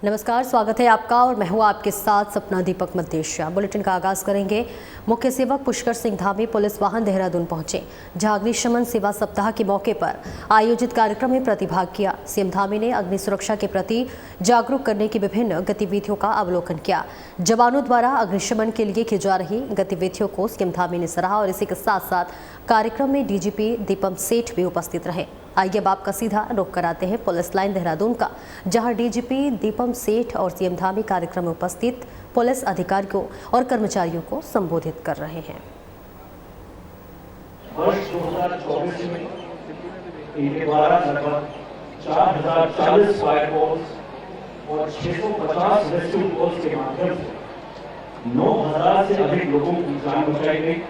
नमस्कार, स्वागत है आपका और मैं हूँ आपके साथ सपना दीपक मद्देशिया। बुलेटिन का आगाज करेंगे। मुख्य सेवक पुष्कर सिंह धामी पुलिस वाहन देहरादून पहुंचे, जहां अग्निशमन सेवा सप्ताह के मौके पर आयोजित कार्यक्रम में प्रतिभाग किया। सीएम धामी ने अग्नि सुरक्षा के प्रति जागरूक करने की विभिन्न गतिविधियों का अवलोकन किया। जवानों द्वारा अग्निशमन के लिए की जा रही गतिविधियों को सीएम धामी ने सराहा और इसी के साथ साथ कार्यक्रम में डीजीपी दीपम सेठ भी उपस्थित रहे। आइए अब आपका सीधा रुख कराते हैं पुलिस लाइन देहरादून का, जहां डीजीपी दीपम सेठ और सीएम धामी कार्यक्रम में उपस्थित पुलिस अधिकारियों और कर्मचारियों को संबोधित कर रहे हैं। वर्ष 2024 में इनके द्वारा लगभग 4040 फायर फोर्स और 650 रेस्क्यू फोर्स के माध्यम से 9000 से अधिक लोगों की जान बचाई गई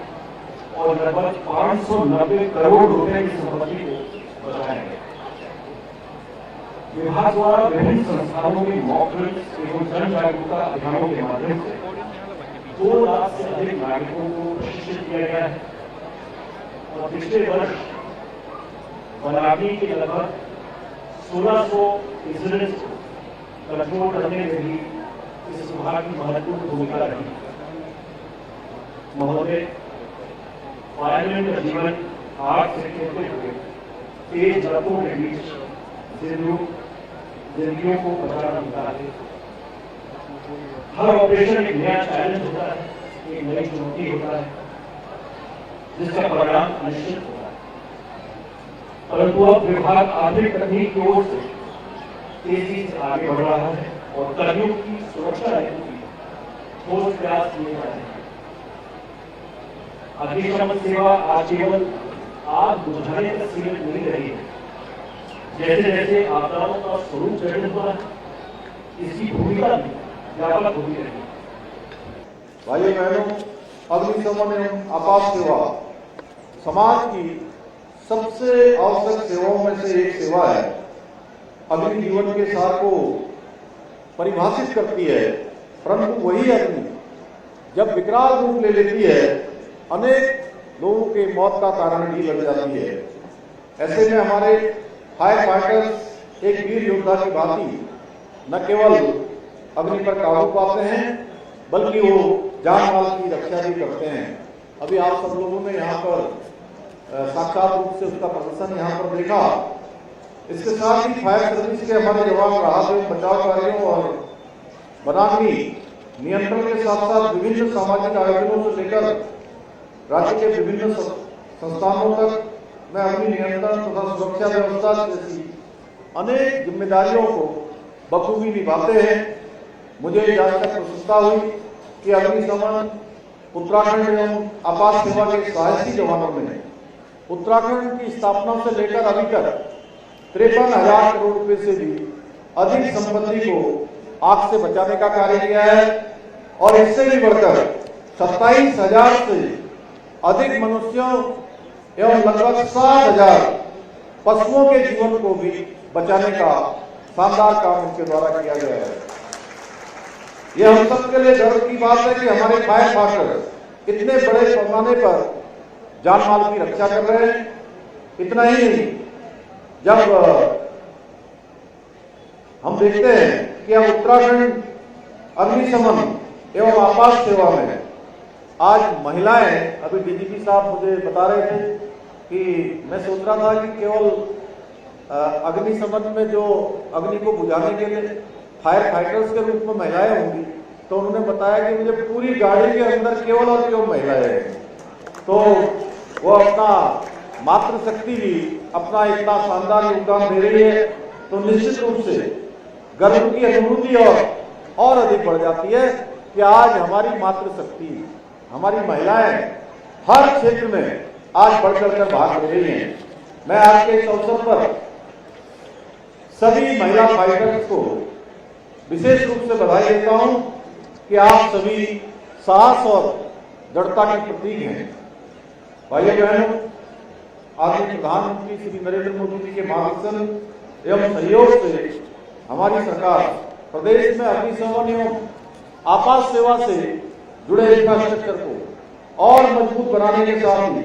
और लगभग 590 करोड़ रुपए की संपत्ति को बचाया गया। विभाग द्वारा विभिन्न संस्थानों में मॉक ड्रिल्स एवं जन जागरूकता अभियानों के माध्यम से 2 लाख से अधिक नागरिकों को प्रशिक्षित किया गया है और पिछले वर्ष वनाग्नि के लगभग 1600 इंसिडेंट्स को कंट्रोल करने में भी इस विभाग की महत्वपूर्ण भूमिका रही। महोदय, फायरमैन का जीवन आग से खेलते हुए तेज झड़पों के बीच जिंदगियों को बचाना होता है। हर ऑपरेशन एक नया चैलेंज होता है, एक नई चुनौती होता है, जिसका परिणाम अनिश्चित होता है। परंतु अब विभाग आधुनिक तकनीक की ओर से तेजी से आगे बढ़ रहा है और कर्मियों की सुरक्षा हेतु ठोस प्रयास किए जा रहे हैं। अग्निशमन सेवा आज केवल आग बुझाने तक सीमित नहीं रही है। जैसे जैसे आपदाओं का स्वरूप जटिल हुआ है, इसकी भूमिका भी व्यापक होती रही। भाइयों बहनों, अग्निशमन एवं आपात सेवा समाज की सबसे आवश्यक सेवाओं में से एक सेवा है। अग्नि जीवन के सार को परिभाषित करती है, परंतु वही अग्नि जब विकराल रूप ले लेती है, अनेक लोगों के मौत का कारण भी बन जाती है। ऐसे में हमारे फायर फाइटर्स एक वीर योद्धा की भांति न केवल अग्नि पर काबू पाते हैं, बल्कि वो जान माल की रक्षा भी करते हैं। अभी आप सब लोगों ने यहाँ पर साक्षात रूप से उसका प्रदर्शन यहाँ पर देखा। इसके साथ ही फायर सर्विस के हमारे जवान राहत एवं बचाव कार्यों और वनाग्नि नियंत्रण के साथ साथ विभिन्न सामाजिक आयोजनों से लेकर राज्य के विभिन्न संस्थानों तक में अग्नि नियंत्रण तथा सुरक्षा व्यवस्था जैसी अनेक जिम्मेदारियों को बखूबी निभाते हैं। मुझे जानकर प्रसन्नता हुई कि अग्निशमन उत्तराखंड एवं आपात सेवा के साहसी जवानों ने उत्तराखंड की स्थापना से लेकर अभी तक 53,000 करोड़ रुपए से भी अधिक संपत्ति को आग से बचाने का कार्य किया है और इससे भी बढ़कर 27,000 से अधिक मनुष्यों एवं लगभग 7,000 पशुओं के जीवन को भी बचाने का शानदार काम उनके द्वारा किया गया है। यह हम सबके लिए गर्व की बात है कि हमारे फायर फाइटर इतने बड़े पैमाने पर जान माल की रक्षा कर रहे हैं। इतना ही नहीं, जब हम देखते हैं कि अब उत्तराखंड अग्निशमन एवं आपात सेवा में आज महिलाएं, अभी डीजीपी साहब मुझे बता रहे थे कि मैं सोच रहा था कि केवल अग्निशमन में जो अग्नि को बुझाने के लिए फायर फाइटर्स के रूप में महिलाएं होंगी, तो उन्होंने बताया कि मुझे पूरी गाड़ी के अंदर केवल और केवल महिलाएं हैं। तो वो अपना मातृशक्ति भी अपना इतना शानदार योगदान दे रही है, तो निश्चित रूप से गर्व की अनुभूति और अधिक बढ़ जाती है कि आज हमारी मातृशक्ति, हमारी महिलाएं हर क्षेत्र में आज बढ़ चढ़कर भाग ले रही हैं। मैं आज के इस अवसर पर सभी महिला फाइटर्स को विशेष रूप से बधाई देता हूं कि आप सभी साहस और दृढ़ता के प्रतीक हैं। भाइयों बहनों, आदरणीय प्रधानमंत्री श्री नरेंद्र मोदी जी के मार्गदर्शन एवं सहयोग से हमारी सरकार प्रदेश में अग्निशमन एवं आपात सेवा से जुड़े इंफ्रास्ट्रक्चर को और मजबूत बनाने के साथ ही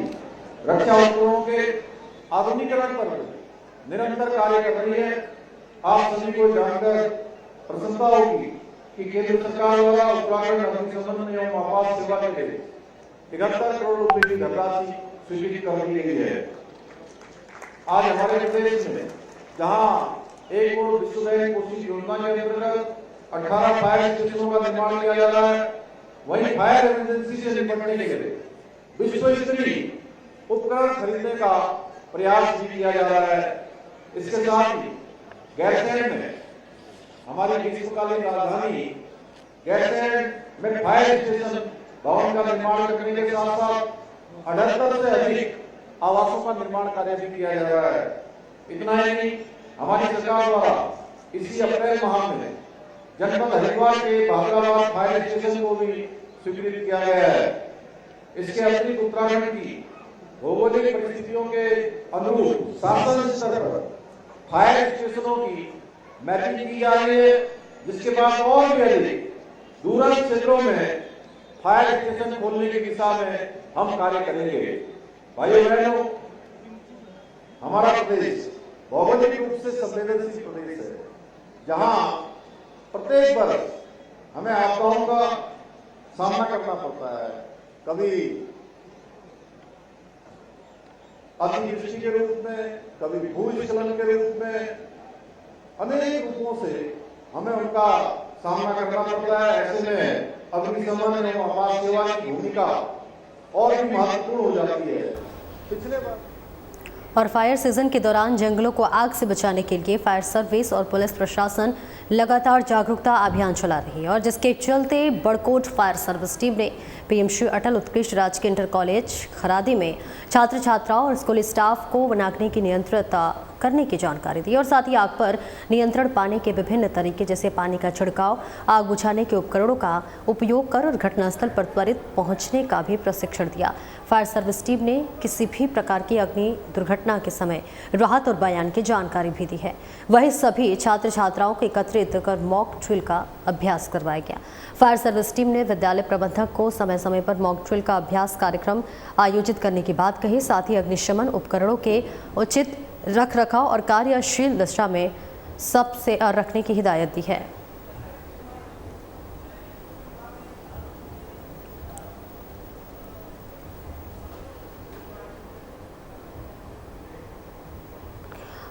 रक्षा उपकरणों के आधुनिकीकरण पर निरंतर कार्य कर रही है। आप सभी को जानकर प्रसन्नता होगी कि केंद्र सरकार द्वारा उत्तराखंड अग्निशमन एवं आपात सेवा के लिए 73 करोड़ रुपए की धनराशि स्वीकृत कर दी गई है। आज हमारे प्रदेश में जहां 1 करोड़ विश्व बैंक कोशिश योजना के अंतर्गत 18 फायर स्टेशनों का निर्माण किया जा रहा है, वहीं फायर इमरजेंसी से निपटने के लिए विश्व स्तरीय उपकरण खरीदने का प्रयास भी किया जा रहा है। इसके साथ ही गैरसैंण में हमारी ग्रीष्मकालीन राजधानी गैरसैंण में फायर स्टेशन भवन का निर्माण करने के साथ साथ 78 से अधिक आवासों का निर्माण कार्य भी किया जा रहा है। इतना ही नहीं, हमारी सरकार द्वारा इसी अप्रैल माह में जनपद हरिद्वार के भादराबाद फायर स्टेशन को भी स्वीकृत किया गया है। इसके अतिरिक्त उत्तराखंड की भौगोलिक परिस्थितियों के अनुरूप शासन स्तर पर फायर स्टेशनों की मैपिंग की जा रही है, जिसके बाद और भी अधिक दूरस्थ क्षेत्रों में फायर स्टेशन खोलने की दिशा में हम कार्य करेंगे। भाइयों बहनों, हमारा प्रदेश भौगोलिक रूप से संवेदनशील प्रदेश है, जहां प्रत्येक वर्ष हमें आपदाओं का सामना करना पड़ता है। कभी अतिवृष्टि के रूप में, कभी भूस्खलन के रूप में, अनेक रूपों से हमें उनका सामना करना पड़ता है। ऐसे में अग्निशमन एवं आपात सेवा की भूमिका और भी महत्वपूर्ण हो जाती है। पिछले बार और फायर सीजन के दौरान जंगलों को आग से बचाने के लिए फायर सर्विस और पुलिस प्रशासन लगातार जागरूकता अभियान चला रही है, और जिसके चलते बड़कोट फायर सर्विस टीम ने पीएम श्री अटल उत्कृष्ट राजकीय इंटर कॉलेज खरादी में छात्र छात्राओं और स्कूली स्टाफ को बनाग्नि की नियंत्रित करने की जानकारी दी, और साथ ही आग पर नियंत्रण पाने के विभिन्न तरीके जैसे पानी का छिड़काव, आग बुझाने के उपकरणों का उपयोग कर और घटनास्थल पर त्वरित पहुंचने का भी प्रशिक्षण दिया। फायर सर्विस टीम ने किसी भी प्रकार की अग्नि दुर्घटना के समय राहत और बयान की जानकारी भी दी है। वहीं सभी छात्र छात्राओं को एकत्रित कर मॉक ड्रिल का अभ्यास करवाया गया। फायर सर्विस टीम ने विद्यालय प्रबंधक को समय समय पर मॉक ड्रिल का अभ्यास कार्यक्रम आयोजित करने की बात कही। साथ ही अग्निशमन उपकरणों के उचित रख रखाव और कार्यशील दशा में सबसे रखने की हिदायत दी है।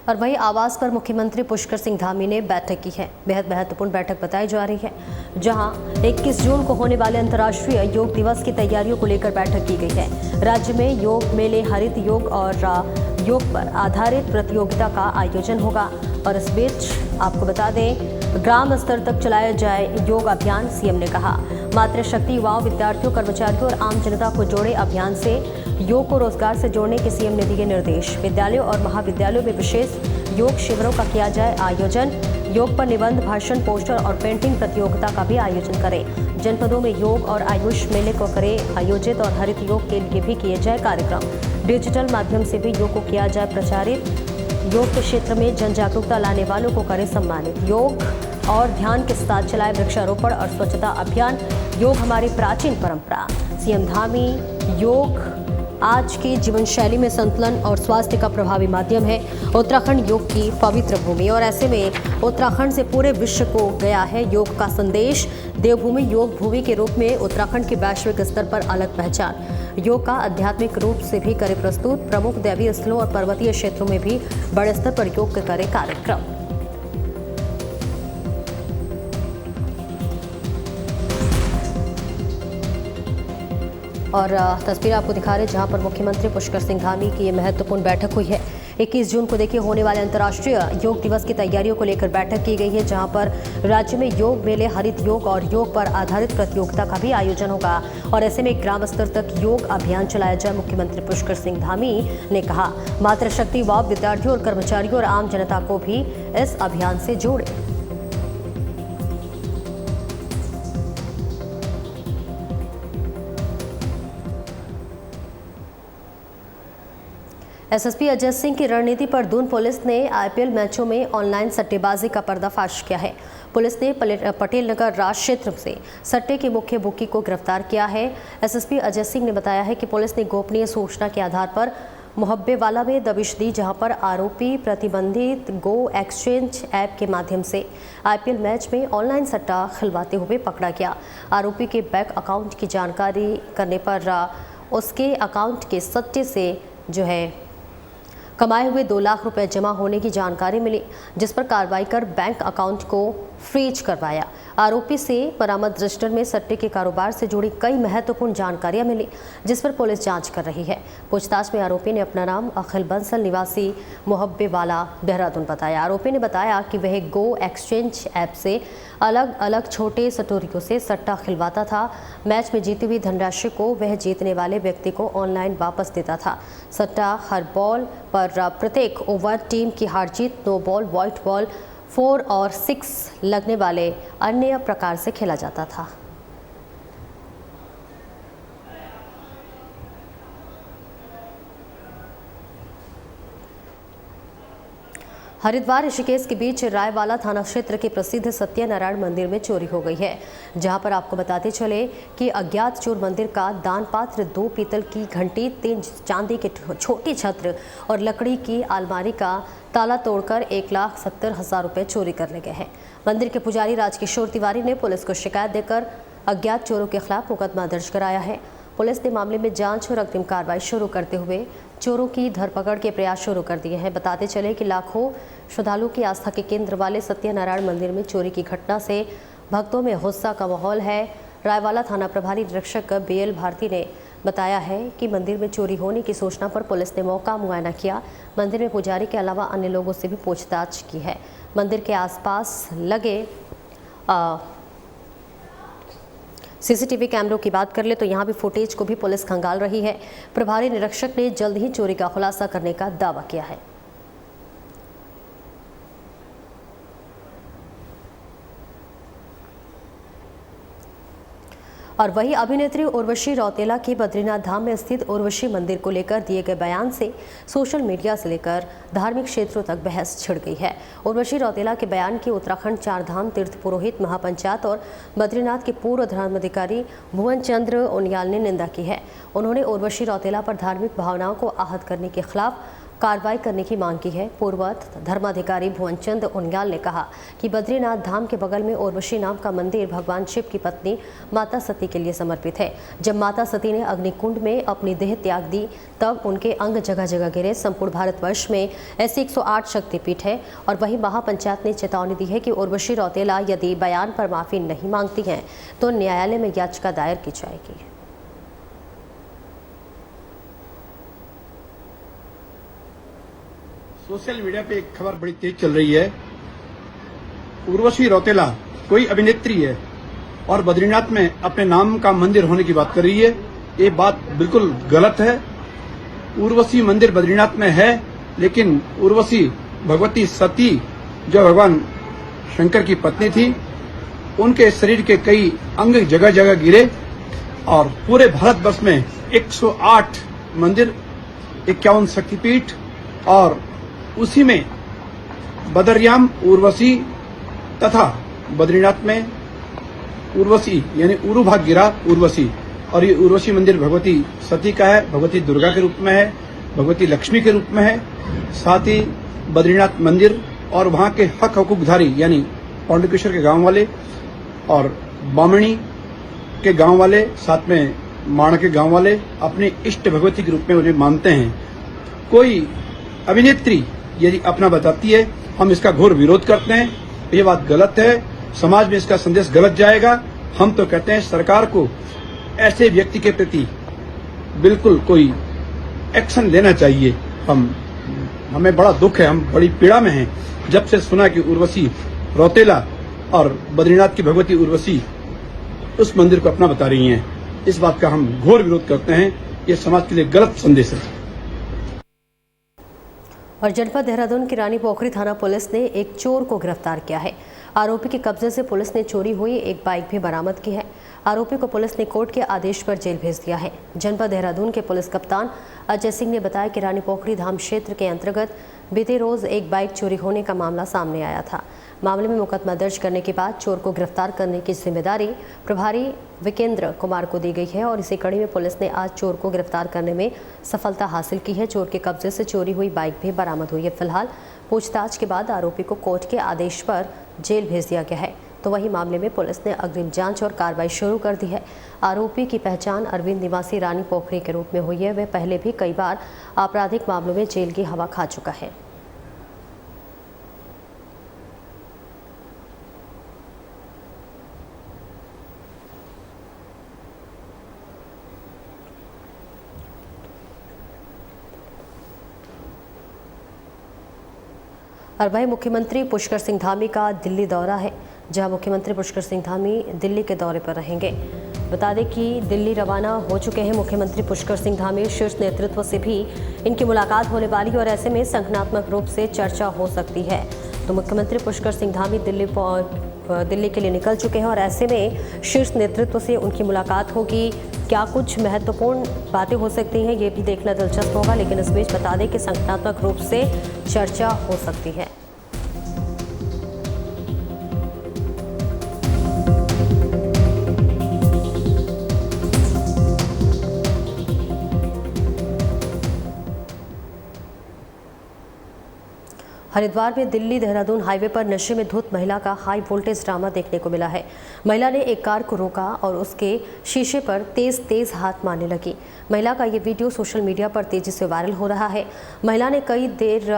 और वही आवास पर मुख्यमंत्री पुष्कर सिंह धामी ने बैठक की है। बेहद महत्वपूर्ण बैठक बताई जा रही है, जहां 21 जून को होने वाले अंतर्राष्ट्रीय योग दिवस की तैयारियों को लेकर बैठक की गई है। राज्य में योग मेले, हरित योग और योग पर आधारित प्रतियोगिता का आयोजन होगा। और इस बीच आपको बता दें, ग्राम स्तर तक चलाया जाए योग अभियान। सीएम ने कहा, मातृशक्ति युवाओं, विद्यार्थियों, कर्मचारियों और आम जनता को जोड़े अभियान से योग को रोजगार से जोड़ने के सीएम ने दिए निर्देश। विद्यालयों और महाविद्यालयों में विशेष योग शिविरों का किया जाए आयोजन। योग पर निबंध, भाषण, पोस्टर और पेंटिंग प्रतियोगिता का भी आयोजन करें। जनपदों में योग और आयुष मेले को करें आयोजित, और हरित योग के लिए भी किए जाए कार्यक्रम। डिजिटल माध्यम से भी योग को किया जाए प्रचारित। योग के क्षेत्र में जन जागरूकता लाने वालों को करें सम्मानित। योग और ध्यान के साथ चलाए वृक्षारोपण और स्वच्छता अभियान। योग हमारी प्राचीन परंपरा। सीएम धामी, योग आज की जीवन शैली में संतुलन और स्वास्थ्य का प्रभावी माध्यम है। उत्तराखंड योग की पवित्र भूमि, और ऐसे में उत्तराखंड से पूरे विश्व को गया है योग का संदेश। देवभूमि, योग भूमि के रूप में उत्तराखंड की वैश्विक स्तर पर अलग पहचान। योग का आध्यात्मिक रूप से भी करे प्रस्तुत। प्रमुख दैवीय स्थलों और पर्वतीय क्षेत्रों में भी बड़े स्तर पर योग के करे कार्यक्रम। और तस्वीर आपको दिखा रहे हैं जहां पर मुख्यमंत्री पुष्कर सिंह धामी की ये महत्वपूर्ण बैठक हुई है। 21 जून को देखिए होने वाले अंतर्राष्ट्रीय योग दिवस की तैयारियों को लेकर बैठक की गई है, जहां पर राज्य में योग मेले, हरित योग और योग पर आधारित प्रतियोगिता का भी आयोजन होगा। और ऐसे में ग्राम स्तर तक योग अभियान चलाया जाए। मुख्यमंत्री पुष्कर सिंह धामी ने कहा, मातृशक्ति युवा, विद्यार्थियों और कर्मचारियों और आम जनता को भी इस अभियान से जोड़े। एसएसपी अजय सिंह की रणनीति पर दून पुलिस ने आईपीएल मैचों में ऑनलाइन सट्टेबाजी का पर्दाफाश किया है। पुलिस ने पटेल नगर राज क्षेत्र से सट्टे के मुख्य बुकी को गिरफ्तार किया है। एसएसपी अजय सिंह ने बताया है कि पुलिस ने गोपनीय सूचना के आधार पर मुहब्बेवाला में दबिश दी, जहां पर आरोपी प्रतिबंधित गो एक्सचेंज ऐप के माध्यम से आईपीएल मैच में ऑनलाइन सट्टा खिलवाते हुए पकड़ा गया। आरोपी के बैंक अकाउंट की जानकारी करने पर उसके अकाउंट के सट्टे से कमाए हुए 2 लाख रुपए जमा होने की जानकारी मिली, जिस पर कार्रवाई कर बैंक अकाउंट को फ्रीज करवाया। आरोपी से बरामद रजिस्टर में सट्टे के कारोबार से जुड़ी कई महत्वपूर्ण जानकारियां मिली, जिस पर पुलिस जांच कर रही है। पूछताछ में आरोपी ने अपना नाम अखिल बंसल निवासी मुहब्बेवाला देहरादून बताया। आरोपी ने बताया कि वह गो एक्सचेंज ऐप से अलग अलग छोटे सटोरियों से सट्टा खिलवाता था। मैच में जीती हुई धनराशि को वह जीतने वाले व्यक्ति को ऑनलाइन वापस देता था। सट्टा हर बॉल पर प्रत्येक ओवर टीम की हार जीत, 9 बॉल, व्हाइट बॉल, 4 और 6 लगने वाले अन्य प्रकार से खेला जाता था। हरिद्वार ऋषिकेश के बीच रायवाला थाना क्षेत्र के प्रसिद्ध सत्यनारायण मंदिर में चोरी हो गई है, जहां पर आपको बताते चले कि अज्ञात चोर मंदिर का दान पात्र, 2 पीतल की घंटी, 3 चांदी के छोटी छत्र और लकड़ी की अलमारी का ताला तोड़कर 1,70,000 रुपए चोरी कर ले गए हैं। मंदिर के पुजारी राजकिशोर तिवारी ने पुलिस को शिकायत देकर अज्ञात चोरों के खिलाफ मुकदमा दर्ज कराया है। पुलिस ने मामले में जांच और अग्रिम कार्रवाई शुरू करते हुए चोरों की धरपकड़ के प्रयास शुरू कर दिए हैं। बताते चले कि लाखों श्रद्धालुओं की आस्था के केंद्र वाले सत्यनारायण मंदिर में चोरी की घटना से भक्तों में गुस्सा का माहौल है। रायवाला थाना प्रभारी निरीक्षक बीएल भारती ने बताया है कि मंदिर में चोरी होने की सूचना पर पुलिस ने मौका मुआयना किया। मंदिर में पुजारी के अलावा अन्य लोगों से भी पूछताछ की है। मंदिर के आसपास लगे सीसीटीवी कैमरों की बात कर ले तो यहाँ भी फुटेज को भी पुलिस खंगाल रही है। प्रभारी निरीक्षक ने जल्द ही चोरी का खुलासा करने का दावा किया है। और वही अभिनेत्री उर्वशी रौतेला की बद्रीनाथ धाम में स्थित उर्वशी मंदिर को लेकर दिए गए बयान से सोशल मीडिया से लेकर धार्मिक क्षेत्रों तक बहस छिड़ गई है। उर्वशी रौतेला के बयान की उत्तराखंड 4 धाम तीर्थ पुरोहित महापंचायत और बद्रीनाथ के पूर्व धर्माधिकारी भुवन चंद्र उनियाल ने निंदा की है। उन्होंने उर्वशी रौतेला पर धार्मिक भावनाओं को आहत करने के खिलाफ कार्रवाई करने की मांग की है। पूर्व धर्माधिकारी भुवनचंद उनियाल ने कहा कि बद्रीनाथ धाम के बगल में उर्वशी नाम का मंदिर भगवान शिव की पत्नी माता सती के लिए समर्पित है। जब माता सती ने अग्निकुंड में अपनी देह त्याग दी तब उनके अंग जगह जगह गिरे। संपूर्ण भारतवर्ष में ऐसी 108 शक्तिपीठ है। और वही महापंचायत ने चेतावनी दी है कि उर्वशी रौतेला यदि बयान पर माफी नहीं मांगती हैं तो न्यायालय में याचिका दायर की जाएगी। सोशल मीडिया पे एक खबर बड़ी तेज चल रही है। उर्वशी रौतेला कोई अभिनेत्री है और बद्रीनाथ में अपने नाम का मंदिर होने की बात कर रही है। ये बात बिल्कुल गलत है। उर्वशी मंदिर बद्रीनाथ में है, लेकिन उर्वशी भगवती सती जो भगवान शंकर की पत्नी थी, उनके शरीर के कई अंग जगह जगह गिरे और पूरे भारतवर्ष में 108 मंदिर, 51 शक्तिपीठ और उसी में बदरयाम उर्वशी तथा बद्रीनाथ में उर्वशी यानी उरु भाग गिरा उर्वशी। और ये उर्वशी मंदिर भगवती सती का है, भगवती दुर्गा के रूप में है, भगवती लक्ष्मी के रूप में है। साथ ही बद्रीनाथ मंदिर और वहां के हक हकूकधारी यानी पांडुकेश्वर के गांव वाले और बामणी के गांव वाले, साथ में माणा के गांव वाले अपने इष्ट भगवती के रूप में उन्हें मानते हैं। कोई अभिनेत्री यदि अपना बताती है, हम इसका घोर विरोध करते हैं। ये बात गलत है, समाज में इसका संदेश गलत जाएगा। हम तो कहते हैं सरकार को ऐसे व्यक्ति के प्रति बिल्कुल कोई एक्शन लेना चाहिए। हमें बड़ा दुख है, हम बड़ी पीड़ा में हैं जब से सुना कि उर्वशी रौतेला और बद्रीनाथ की भगवती उर्वशी उस मंदिर को अपना बता रही हैं। इस बात का हम घोर विरोध करते हैं। ये समाज के लिए गलत संदेश है। और जनपद देहरादून की रानी पोखरी थाना पुलिस ने एक चोर को गिरफ्तार किया है। आरोपी के कब्जे से पुलिस ने चोरी हुई एक बाइक भी बरामद की है। आरोपी को पुलिस ने कोर्ट के आदेश पर जेल भेज दिया है। जनपद देहरादून के पुलिस कप्तान अजय सिंह ने बताया कि रानी पोखरी धाम क्षेत्र के अंतर्गत बीते रोज एक बाइक चोरी होने का मामला सामने आया था। मामले में मुकदमा दर्ज करने के बाद चोर को गिरफ्तार करने की जिम्मेदारी प्रभारी विकेंद्र कुमार को दी गई है और इसी कड़ी में पुलिस ने आज चोर को गिरफ्तार करने में सफलता हासिल की है। चोर के कब्जे से चोरी हुई बाइक भी बरामद हुई है। फिलहाल पूछताछ के बाद आरोपी को कोर्ट के आदेश पर जेल भेज दिया गया है। तो वही मामले में पुलिस ने अग्रिम जांच और कार्रवाई शुरू कर दी है। आरोपी की पहचान अरविंद निवासी रानी पोखरी के रूप में हुई है। वह पहले भी कई बार आपराधिक मामलों में जेल की हवा खा चुका है। और वही मुख्यमंत्री पुष्कर सिंह धामी का दिल्ली दौरा है, जहां मुख्यमंत्री पुष्कर सिंह धामी दिल्ली के दौरे पर रहेंगे। बता दें कि दिल्ली रवाना हो चुके हैं मुख्यमंत्री पुष्कर सिंह धामी। शीर्ष नेतृत्व से भी इनकी मुलाकात होने वाली और ऐसे में संगठनात्मक रूप से चर्चा हो सकती है। तो मुख्यमंत्री पुष्कर सिंह धामी दिल्ली के लिए निकल चुके हैं और ऐसे में शीर्ष नेतृत्व से उनकी मुलाकात होगी। क्या कुछ महत्वपूर्ण बातें हो सकती हैं, ये भी देखना दिलचस्प होगा। लेकिन इस बीच बता दें कि संगठनात्मक रूप से चर्चा हो सकती है। हरिद्वार में दिल्ली देहरादून हाईवे पर नशे में धुत महिला का हाई वोल्टेज ड्रामा देखने को मिला है। महिला ने एक कार को रोका और उसके शीशे पर तेज हाथ मारने लगी। महिला का ये वीडियो सोशल मीडिया पर तेजी से वायरल हो रहा है। महिला ने कई देर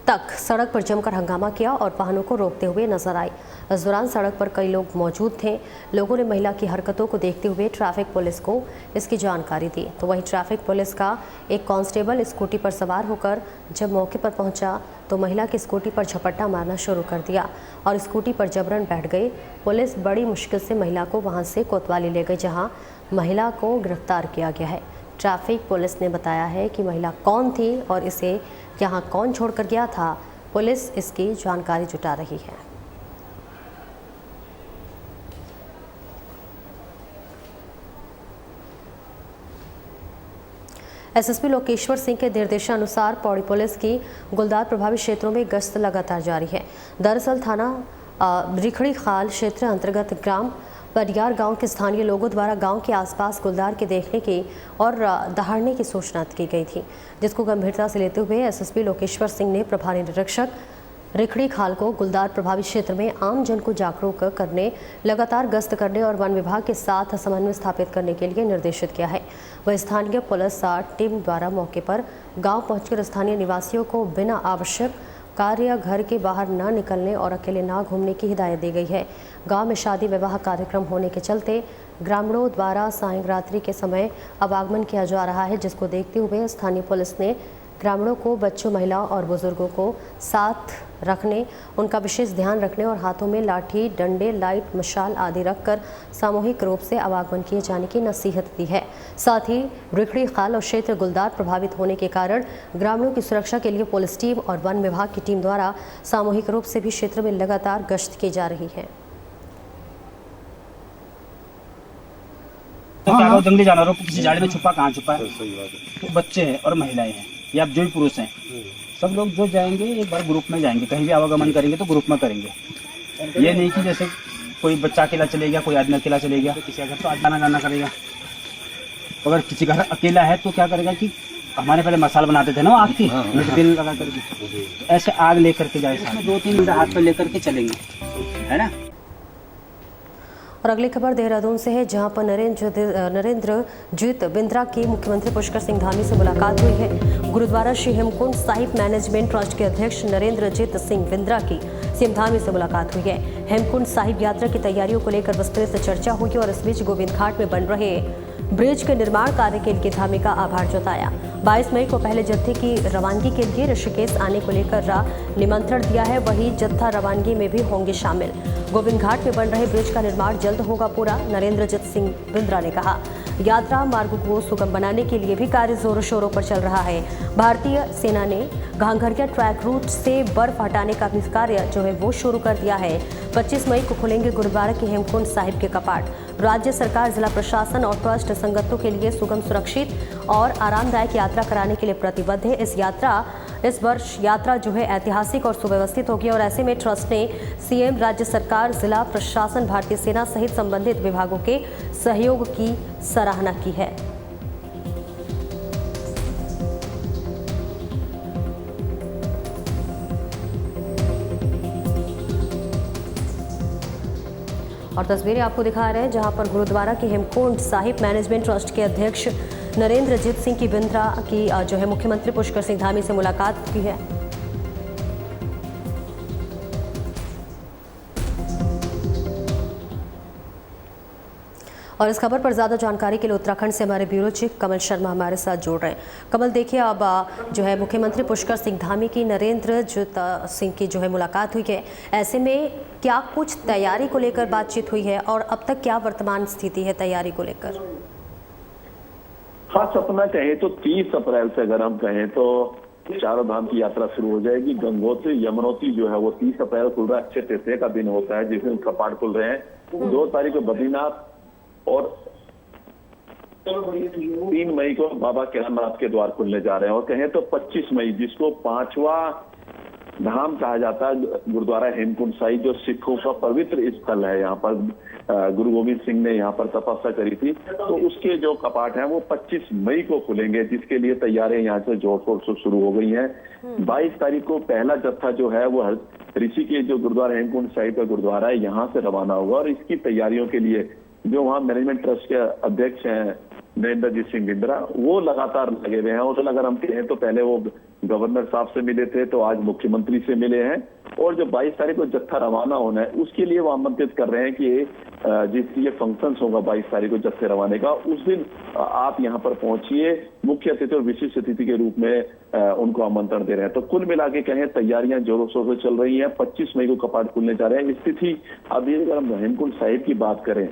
तक सड़क पर जमकर हंगामा किया और वाहनों को रोकते हुए नजर आई। इस दौरान सड़क पर कई लोग मौजूद थे। लोगों ने महिला की हरकतों को देखते हुए ट्रैफिक पुलिस को इसकी जानकारी दी। तो वहीं ट्रैफिक पुलिस का एक कांस्टेबल स्कूटी पर सवार होकर जब मौके पर पहुंचा तो महिला की स्कूटी पर झपट्टा मारना शुरू कर दिया और स्कूटी पर जबरन बैठ गई। पुलिस बड़ी मुश्किल से महिला को वहां से कोतवाली ले गई, जहां महिला को गिरफ्तार किया गया है। ट्रैफिक पुलिस ने बताया है कि महिला कौन थी और इसे यहाँ कौन छोड़कर गया था। पुलिस इसकी जानकारी जुटा रही है। एसएसपी लोकेश्वर सिंह के निर्देशानुसार पौड़ी पुलिस की गुलदार प्रभावित क्षेत्रों में गश्त लगातार जारी है। दरअसल थाना रिखड़ी खाल क्षेत्र अंतर्गत ग्राम परियार गांव के स्थानीय लोगों द्वारा गांव के आसपास गुलदार के देखने की और दहाड़ने की सूचना की गई थी, जिसको गंभीरता से लेते हुए एसएसपी लोकेश्वर सिंह ने प्रभारी निरीक्षक रिखड़ी खाल को गुलदार प्रभावित क्षेत्र में आम जन को जागरूक करने, लगातार गश्त करने और वन विभाग के साथ समन्वय स्थापित करने के लिए निर्देशित किया है। वह स्थानीय पुलिस टीम द्वारा मौके पर गांव पहुंचकर स्थानीय निवासियों को बिना आवश्यक कार्य या घर के बाहर न निकलने और अकेले न घूमने की हिदायत दी गई है। गांव में शादी विवाह कार्यक्रम होने के चलते ग्रामीणों द्वारा सायंरात्रि के समय आवागमन किया जा रहा है, जिसको देखते हुए स्थानीय पुलिस ने ग्रामीणों को बच्चों, महिलाओं और बुजुर्गों को साथ रखने, उनका विशेष ध्यान रखने और हाथों में लाठी, डंडे, लाइट, मशाल आदि रखकर सामूहिक रूप से आवागमन किए जाने की नसीहत दी है। साथ ही रिखड़ी खाल और क्षेत्र गुलदार प्रभावित होने के कारण ग्रामीणों की सुरक्षा के लिए पुलिस टीम और वन विभाग की टीम द्वारा सामूहिक रूप से भी क्षेत्र में लगातार गश्त की जा रही है। तो जंगली जानवरों को किसी झाड़ी में छुपा कहाँ छुपा है, तो बच्चे हैं और महिलाएं हैं या जो भी पुरुष हैं, सब लोग जो जाएंगे एक बार ग्रुप में जाएंगे। कहीं भी आवागमन करेंगे तो ग्रुप में करेंगे। ये नहीं कि जैसे कोई बच्चा अकेला चले गया, कोई आदमी अकेला चले गया, किसी का घर तो आना जाना करेगा। अगर किसी का घर अकेला है तो क्या करेगा कि हमारे पहले मसाल बनाते थे ना आग की, तेल लगा करके ऐसे आग लेकर के जाए, 2-3 मिनट हाथ पर लेकर के चलेंगे, है ना। और अगली खबर देहरादून से है, जहां पर नरेंद्रजीत बिंद्रा की मुख्यमंत्री पुष्कर सिंह धामी से मुलाकात हुई है। गुरुद्वारा श्री हेमकुंड साहिब मैनेजमेंट ट्रस्ट के अध्यक्ष नरेंद्रजीत सिंह बिंद्रा की सीएम धामी से मुलाकात हुई है। हेमकुंड साहिब यात्रा की तैयारियों को लेकर विस्तृत से चर्चा हुई और इस बीच गोविंद घाट में बन रहे ब्रिज के निर्माण कार्य के लिए धामी का आभार जताया। 22 मई को पहले जत्थे की रवानगी के लिए ऋषिकेश आने को लेकर निमंत्रण दिया है। वहीं जत्था रवानगी में भी होंगे शामिल। गोविंद घाट में बन रहे ब्रिज का निर्माण जल्द होगा पूरा, नरेंद्रजीत सिंह बिंद्रा ने कहा। यात्रा मार्ग को सुगम बनाने के लिए भी कार्य जोरों शोरों पर चल रहा है। भारतीय सेना ने घांघरिया ट्रैक रूट से बर्फ हटाने का भी कार्य जो है वो शुरू कर दिया है। 25 मई को खुलेंगे गुरुद्वारा के हेमकुंड साहिब के कपाट। राज्य सरकार, जिला प्रशासन और ट्रस्ट संगतों के लिए सुगम, सुरक्षित और आरामदायक यात्रा कराने के लिए प्रतिबद्ध है। इस यात्रा इस वर्ष यात्रा जो है ऐतिहासिक और सुव्यवस्थित होगी और ऐसे में ट्रस्ट ने सीएम, राज्य सरकार, जिला प्रशासन, भारतीय सेना सहित संबंधित विभागों के सहयोग की सराहना की है। और तस्वीरें आपको दिखा रहे हैं जहां पर गुरुद्वारा की हेमकुंड साहिब मैनेजमेंट ट्रस्ट के अध्यक्ष नरेंद्रजीत सिंह की बिंद्रा की जो है मुख्यमंत्री पुष्कर सिंह धामी से मुलाकात की है। और इस खबर पर ज़्यादा जानकारी के लिए उत्तराखंड से हमारे ब्यूरो चीफ कमल शर्मा हमारे साथ जुड़ रहे हैं। कमल, देखिए अब जो है मुख्यमंत्री पुष्कर सिंह धामी की नरेंद्रजीत सिंह की जो है मुलाकात हुई है, ऐसे में क्या कुछ तैयारी को लेकर बातचीत हुई है और अब तक क्या वर्तमान स्थिति है तैयारी को लेकर? हाँ, सपना कहें तो 30 अप्रैल से अगर हम कहें तो चारों धाम की यात्रा शुरू हो जाएगी। गंगोत्री यमुनोत्री जो है वो 30 अप्रैल खुल रहा है, अक्षय तृतीया का दिन होता है जिस दिन कपाट खुल रहे हैं। 2 तारीख को बद्रीनाथ और 3 मई को बाबा केदारनाथ के द्वार खुलने जा रहे हैं। और कहें तो 25 मई जिसको 5वां धाम कहा जाता है, गुरुद्वारा हेमकुंड साहिब जो सिखों का पवित्र स्थल है, यहाँ पर गुरु गोविंद सिंह ने यहाँ पर तपस्या करी थी, तो उसके जो कपाट हैं वो 25 मई को खुलेंगे, जिसके लिए तैयारियां यहाँ से जोर शोर से शुरू हो गई हैं। 22 तारीख को पहला जत्था जो है वो ऋषिकेश जो गुरुद्वारा हेमकुंड साहिब का गुरुद्वारा है यहाँ से रवाना होगा। और इसकी तैयारियों के लिए जो वहाँ मैनेजमेंट ट्रस्ट के अध्यक्ष हैं नरेंद्रजीत सिंह बिंद्रा, वो लगातार लगे हुए हैं। और अगर हम कहें तो पहले वो गवर्नर साहब से मिले थे, तो आज मुख्यमंत्री से मिले हैं। और जो 22 तारीख को जत्था रवाना होना है उसके लिए वो आमंत्रित कर रहे हैं कि जिस ये फंक्शंस होगा 22 तारीख को जत्थे रवाने का, उस दिन आप यहाँ पर पहुंचिए, मुख्य अतिथि और विशिष्ट अतिथि के रूप में उनको आमंत्रण दे रहे हैं। तो कुल मिला के कहें तैयारियां जोरों शोरों से चल रही हैं। 25 मई को कपाट खुलने जा रहे हैं। स्थिति अभी अगर हम हेमकुंड साहिब की बात करें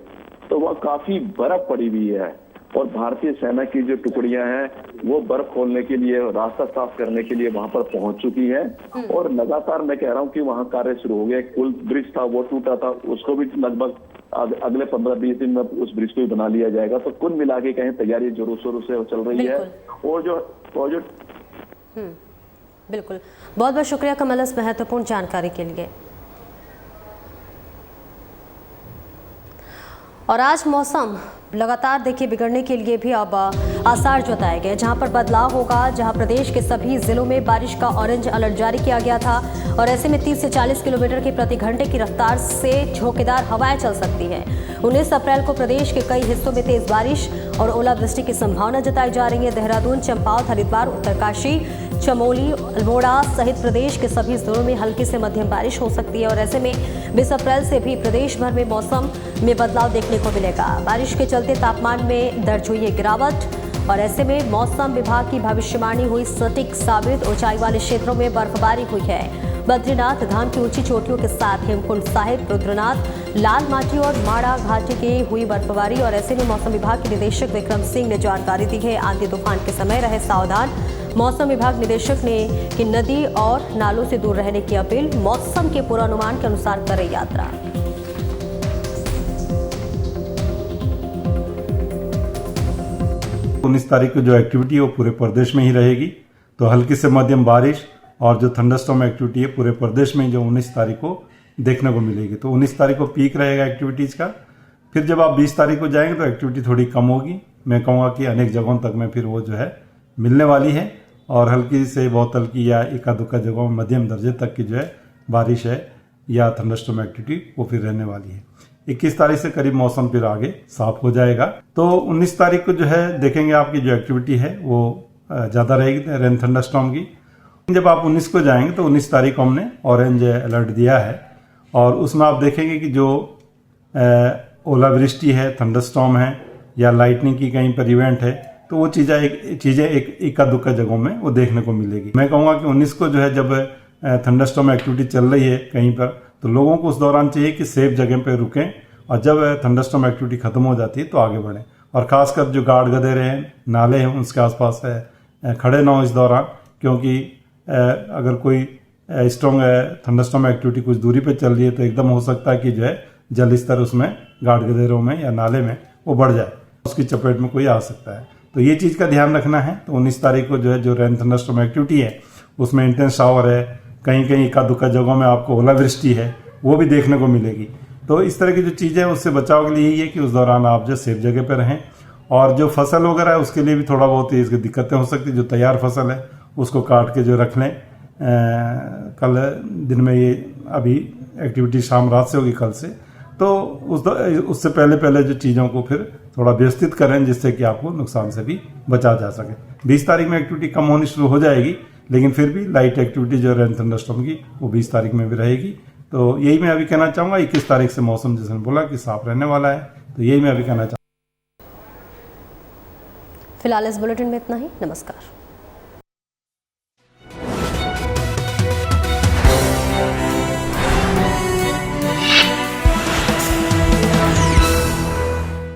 तो वह काफी बर्फ पड़ी हुई है और भारतीय सेना की जो टुकड़ियां हैं वो बर्फ खोलने के लिए, रास्ता साफ करने के लिए वहां पर पहुंच चुकी हैं। और लगातार मैं कह रहा हूं कि वहां कार्य शुरू हो गया। पुल ब्रिज था वो टूटा था, उसको भी लगभग अगले 15-20 दिन में उस ब्रिज को भी बना लिया जाएगा। तो कुल मिला के कहें तैयारी जोरों शोरों से चल रही है। और जो बिल्कुल, बहुत बहुत शुक्रिया कमल इस महत्वपूर्ण जानकारी के लिए। और आज मौसम लगातार देखिए बिगड़ने के लिए भी अब आसार जताए गए, जहां पर बदलाव होगा, जहां प्रदेश के सभी जिलों में बारिश का ऑरेंज अलर्ट जारी किया गया था। और ऐसे में 30 से 40 किलोमीटर की प्रति घंटे की रफ्तार से झोंकेदार हवाएं चल सकती हैं। 19 अप्रैल को प्रदेश के कई हिस्सों में तेज बारिश और ओलावृष्टि की संभावना जताई जा रही है। देहरादून, चंपावत, हरिद्वार, उत्तरकाशी, चमोली, अल्मोड़ा सहित प्रदेश के सभी जिलों में हल्की से मध्यम बारिश हो सकती है। और ऐसे में 20 अप्रैल से भी प्रदेश भर में मौसम में बदलाव देखने को मिलेगा। बारिश के चलते तापमान में दर्ज हुई है गिरावट। और ऐसे में मौसम विभाग की भविष्यवाणी हुई सटीक साबित। ऊंचाई वाले क्षेत्रों में बर्फबारी हुई है। बद्रीनाथ धाम की ऊंची चोटियों के साथ हेमकुंड साहिब, रुद्रनाथ, लाल माटी और माड़ा घाटी की हुई बर्फबारी। और ऐसे में मौसम विभाग के निदेशक विक्रम सिंह ने जानकारी दी है, आंधी तूफान के समय रहे सावधान। मौसम विभाग निदेशक ने कि नदी और नालों से दूर रहने की अपील। मौसम के पूर्वानुमान के अनुसार करें यात्रा। 19 तारीख को जो एक्टिविटी है वो पूरे प्रदेश में ही रहेगी। तो हल्की से मध्यम बारिश और जो थंडरस्टॉर्म एक्टिविटी है पूरे प्रदेश में जो 19 तारीख को देखने को मिलेगी। तो 19 तारीख को पीक रहेगा एक्टिविटीज़ का। फिर जब आप 20 तारीख को जाएंगे तो एक्टिविटी थोड़ी कम होगी। मैं कहूँगा कि अनेक जगहों तक में फिर वो जो है मिलने वाली है और हल्की से बहुत हल्की या एका दुक्का जगहों में मध्यम दर्जे तक की जो है बारिश है या थंडरस्टॉर्म एक्टिविटी वो फिर रहने वाली है। 21 तारीख से करीब मौसम फिर आगे साफ हो जाएगा। तो 19 तारीख को जो है देखेंगे आपकी जो एक्टिविटी है वो ज़्यादा रहेगी रेन थंडरस्टॉर्म की। जब आप 19 को जाएंगे तो 19 तारीख को हमने ऑरेंज अलर्ट दिया है और उसमें आप देखेंगे कि जो ओलावृष्टि है, थंडरस्टॉर्म है या लाइटनिंग की कहीं पर इवेंट है तो वो चीज़ें एक इक्का दुक्का जगहों में वो देखने को मिलेगी। मैं कहूँगा कि 19 को जो है जब थंडरस्टॉर्म एक्टिविटी चल रही है कहीं पर तो लोगों को उस दौरान चाहिए कि सेफ जगह पे रुकें और जब थंडरस्टॉर्म एक्टिविटी खत्म हो जाती है तो आगे बढ़ें। और ख़ासकर जो गार्ड गदेरे हैं, नाले हैं, उसके आसपास खड़े ना हो इस दौरान, क्योंकि अगर कोई स्ट्रॉन्ग थंडरस्टॉर्म एक्टिविटी कुछ दूरी पे चल रही है तो एकदम हो सकता है कि जो है जल स्तर उसमें गार्ड गदेरों में या नाले में वो बढ़ जाए, उसकी चपेट में कोई आ सकता है। तो ये चीज़ का ध्यान रखना है। तो 19 तारीख को जो है जो रेन थंडरस्टॉर्म एक्टिविटी है उसमें इंटेंस शावर है, कहीं कहीं इक्का दुक्का जगहों में आपको ओलावृष्टि है वो भी देखने को मिलेगी। तो इस तरह की जो चीज़ें हैं उससे बचाव के लिए यही है कि उस दौरान आप जो सेफ जगह पर रहें। और जो फसल वगैरह है उसके लिए भी थोड़ा बहुत इसकी दिक्कतें हो सकती है। जो तैयार फसल है उसको काट के जो रख लें। कल दिन में ये अभी एक्टिविटी शाम रात से होगी कल से, तो उससे पहले जो चीज़ों को फिर थोड़ा व्यवस्थित करें जिससे कि आपको नुकसान से भी बचा जा सके। 20 तारीख में एक्टिविटी कम होनी शुरू हो जाएगी, लेकिन फिर भी लाइट एक्टिविटी जो रेन थंडरस्टॉर्म की वो 20 तारीख में भी रहेगी। तो यही मैं अभी कहना चाहूँगा। 21 तारीख से मौसम जिसने बोला कि साफ रहने वाला है, तो यही मैं अभी कहना चाहूँगा। फिलहाल इस बुलेटिन में इतना ही। नमस्कार।